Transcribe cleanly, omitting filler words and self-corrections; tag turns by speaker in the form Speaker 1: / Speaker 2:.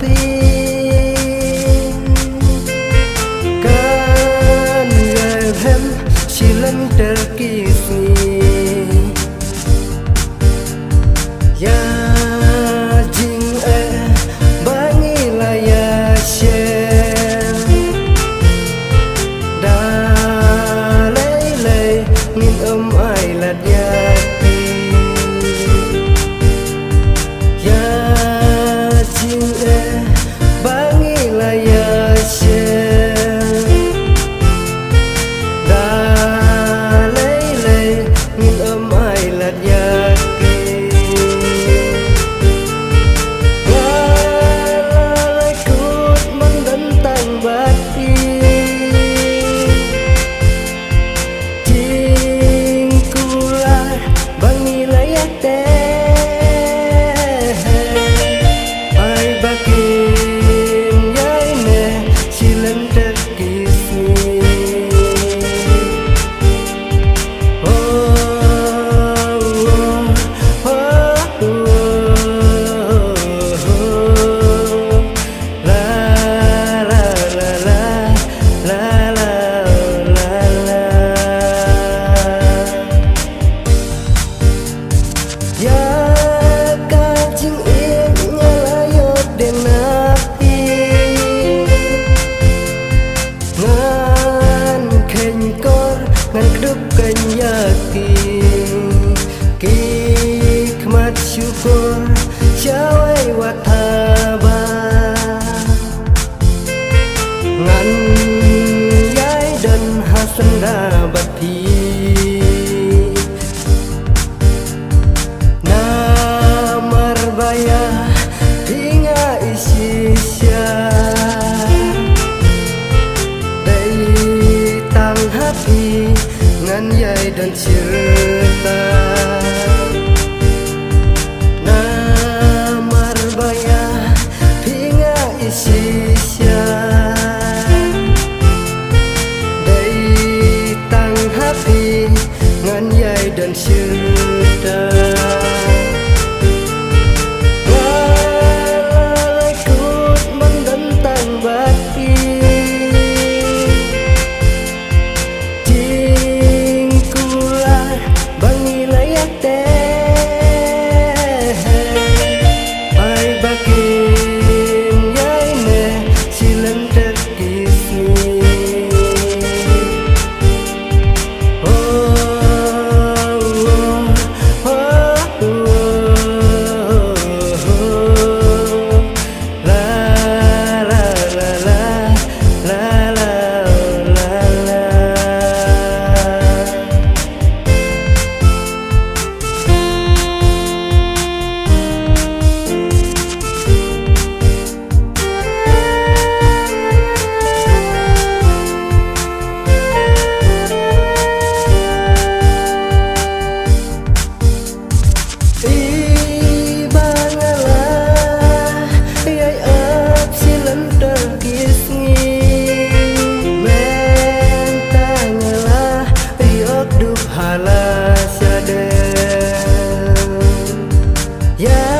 Speaker 1: batin kan hem silen terkisni ya jing bangi laya shen da lay lay min ai lạt yati ya jing bangi laya shen da lay lay min ai lạt yati Hikmat syukur jawai wataba ngan yai dan hasan dabati namar baya hingga isi dari tang hati ngan yai dan cerita ngan yai dan cerita ikut menentang batin cingkulah bangi layak teh ai bakin yai ne silen terkisni yeah.